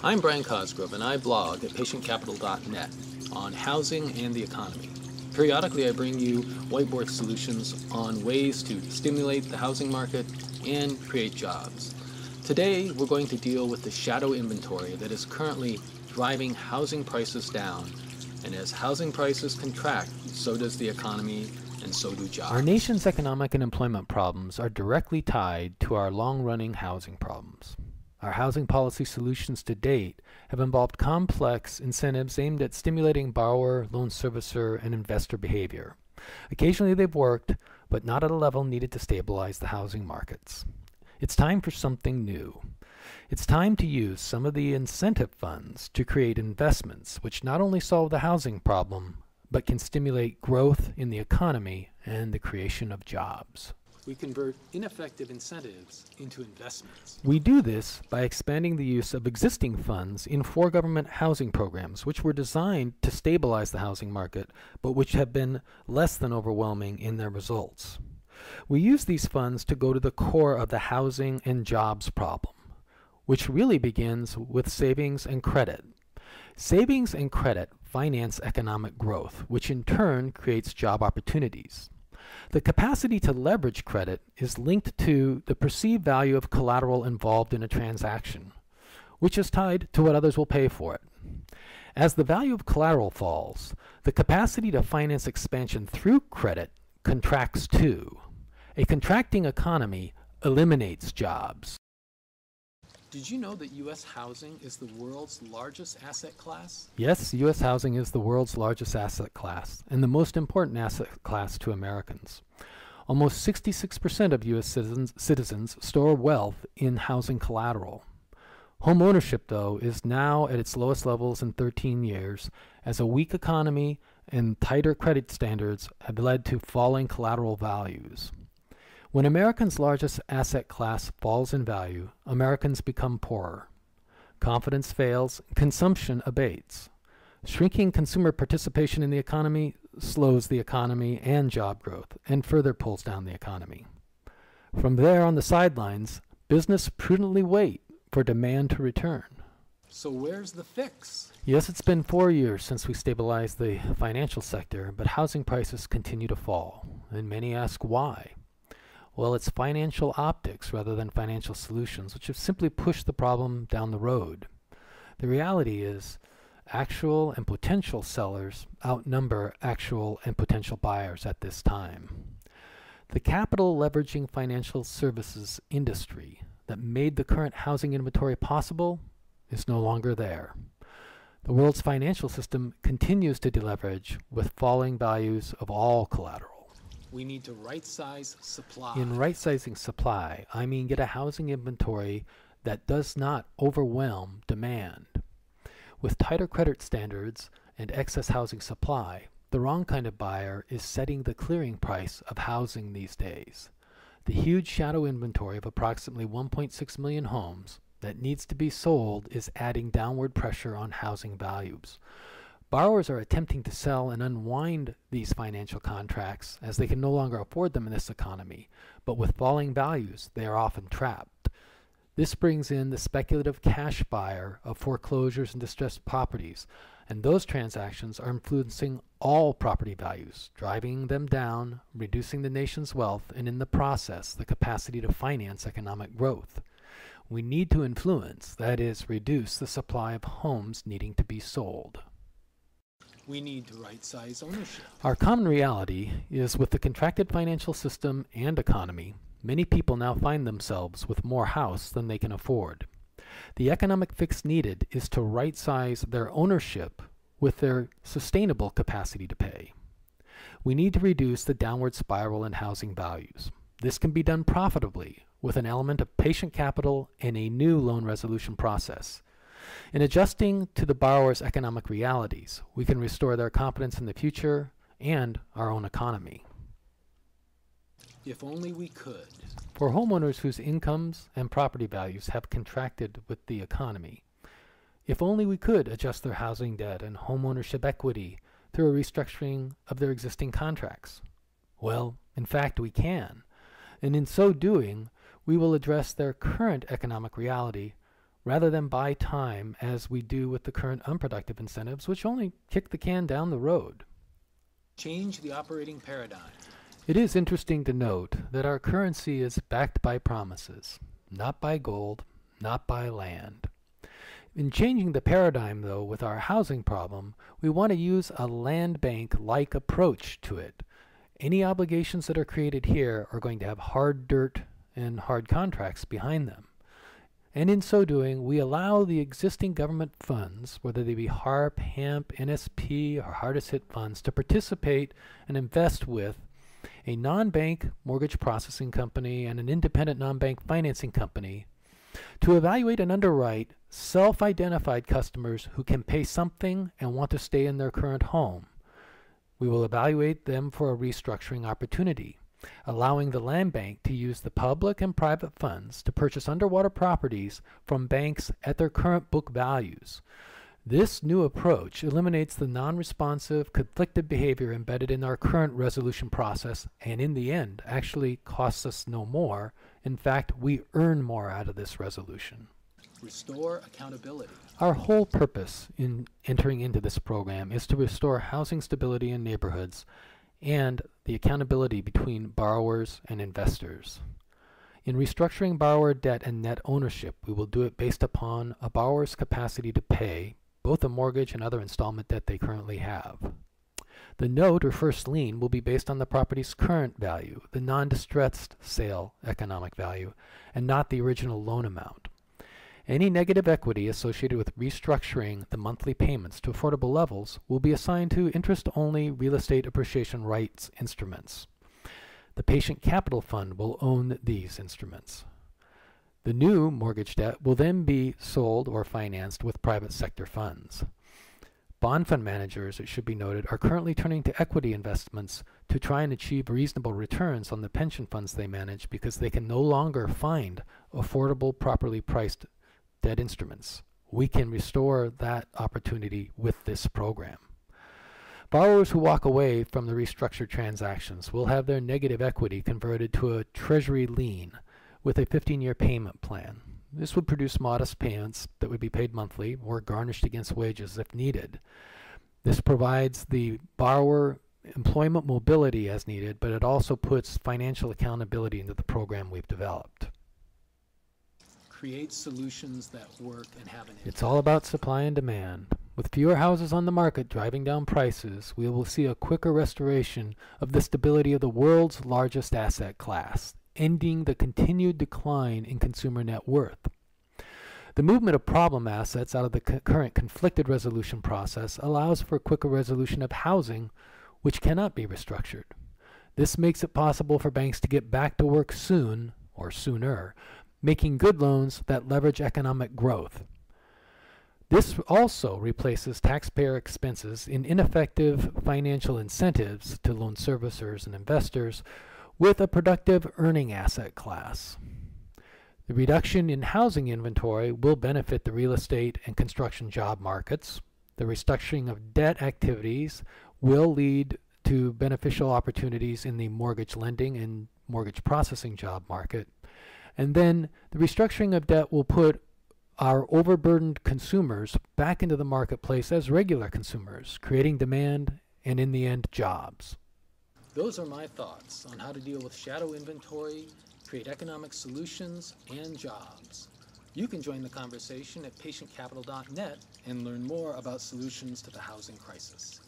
I'm Brian Cosgrove, and I blog at patientcapital.net on housing and the economy. Periodically, I bring you whiteboard solutions on ways to stimulate the housing market and create jobs. Today, we're going to deal with the shadow inventory that is currently driving housing prices down. And as housing prices contract, so does the economy, and so do jobs. Our nation's economic and employment problems are directly tied to our long-running housing problems. Our housing policy solutions to date have involved complex incentives aimed at stimulating borrower, loan servicer, and investor behavior. Occasionally they've worked, but not at a level needed to stabilize the housing markets. It's time for something new. It's time to use some of the incentive funds to create investments which not only solve the housing problem, but can stimulate growth in the economy and the creation of jobs. We convert ineffective incentives into investments. We do this by expanding the use of existing funds in 4 government housing programs, which were designed to stabilize the housing market, but which have been less than overwhelming in their results. We use these funds to go to the core of the housing and jobs problem, which really begins with savings and credit. Savings and credit finance economic growth, which in turn creates job opportunities. The capacity to leverage credit is linked to the perceived value of collateral involved in a transaction, which is tied to what others will pay for it. As the value of collateral falls, the capacity to finance expansion through credit contracts too. A contracting economy eliminates jobs. Did you know that U.S. housing is the world's largest asset class? Yes, U.S. housing is the world's largest asset class and the most important asset class to Americans. Almost 66% of U.S. citizens store wealth in housing collateral. Home ownership, though, is now at its lowest levels in 13 years as a weak economy and tighter credit standards have led to falling collateral values. When Americans' largest asset class falls in value, Americans become poorer. Confidence fails, consumption abates. Shrinking consumer participation in the economy slows the economy and job growth, and further pulls down the economy. From there on the sidelines, business prudently wait for demand to return. So where's the fix? Yes, it's been 4 years since we stabilized the financial sector, but housing prices continue to fall, and many ask why. Well, it's financial optics rather than financial solutions, which have simply pushed the problem down the road. The reality is, actual and potential sellers outnumber actual and potential buyers at this time. The capital leveraging financial services industry that made the current housing inventory possible is no longer there. The world's financial system continues to deleverage with falling values of all collateral. We need to right-size supply. In right-sizing supply, I mean get a housing inventory that does not overwhelm demand. With tighter credit standards and excess housing supply, the wrong kind of buyer is setting the clearing price of housing these days. The huge shadow inventory of approximately 1.6 million homes that needs to be sold is adding downward pressure on housing values. Borrowers are attempting to sell and unwind these financial contracts as they can no longer afford them in this economy, but with falling values, they are often trapped. This brings in the speculative cash buyer of foreclosures and distressed properties, and those transactions are influencing all property values, driving them down, reducing the nation's wealth, and in the process, the capacity to finance economic growth. We need to influence, that is, reduce the supply of homes needing to be sold. We need to right-size ownership. Our common reality is with the contracted financial system and economy, many people now find themselves with more house than they can afford. The economic fix needed is to right-size their ownership with their sustainable capacity to pay. We need to reduce the downward spiral in housing values. This can be done profitably with an element of patient capital and a new loan resolution process. In adjusting to the borrower's economic realities, we can restore their confidence in the future and our own economy. If only we could. For homeowners whose incomes and property values have contracted with the economy, if only we could adjust their housing debt and homeownership equity through a restructuring of their existing contracts. Well, in fact, we can. And in so doing, we will address their current economic reality rather than buy time as we do with the current unproductive incentives, which only kick the can down the road. Change the operating paradigm. It is interesting to note that our currency is backed by promises, not by gold, not by land. In changing the paradigm, though, with our housing problem, we want to use a land bank-like approach to it. Any obligations that are created here are going to have hard dirt and hard contracts behind them. And in so doing, we allow the existing government funds, whether they be HARP, HAMP, NSP, or hardest hit funds, to participate and invest with a non-bank mortgage processing company and an independent non-bank financing company to evaluate and underwrite self-identified customers who can pay something and want to stay in their current home. We will evaluate them for a restructuring opportunity, allowing the land bank to use the public and private funds to purchase underwater properties from banks at their current book values. This new approach eliminates the non-responsive, conflicted behavior embedded in our current resolution process, and in the end actually costs us no more. In fact, we earn more out of this resolution. Restore accountability. Our whole purpose in entering into this program is to restore housing stability in neighborhoods and the accountability between borrowers and investors. In restructuring borrower debt and net ownership, we will do it based upon a borrower's capacity to pay both a mortgage and other installment debt they currently have. The note or first lien will be based on the property's current value, the non-distressed sale economic value, and not the original loan amount. Any negative equity associated with restructuring the monthly payments to affordable levels will be assigned to interest-only real estate appreciation rights instruments. The Patient Capital Fund will own these instruments. The new mortgage debt will then be sold or financed with private sector funds. Bond fund managers, it should be noted, are currently turning to equity investments to try and achieve reasonable returns on the pension funds they manage because they can no longer find affordable, properly priced debt instruments. We can restore that opportunity with this program. Borrowers who walk away from the restructured transactions will have their negative equity converted to a treasury lien with a 15-year payment plan. This would produce modest payments that would be paid monthly or garnished against wages if needed. This provides the borrower employment mobility as needed, but it also puts financial accountability into the program we've developed. Create solutions that work and have an impact. It's all about supply and demand. With fewer houses on the market driving down prices, we will see a quicker restoration of the stability of the world's largest asset class, ending the continued decline in consumer net worth. The movement of problem assets out of the current conflicted resolution process allows for quicker resolution of housing which cannot be restructured. This makes it possible for banks to get back to work soon, or sooner, making good loans that leverage economic growth. This also replaces taxpayer expenses in ineffective financial incentives to loan servicers and investors with a productive earning asset class. The reduction in housing inventory will benefit the real estate and construction job markets. The restructuring of debt activities will lead to beneficial opportunities in the mortgage lending and mortgage processing job market. And then the restructuring of debt will put our overburdened consumers back into the marketplace as regular consumers, creating demand and, in the end, jobs. Those are my thoughts on how to deal with shadow inventory, create economic solutions, and jobs. You can join the conversation at patientcapital.net and learn more about solutions to the housing crisis.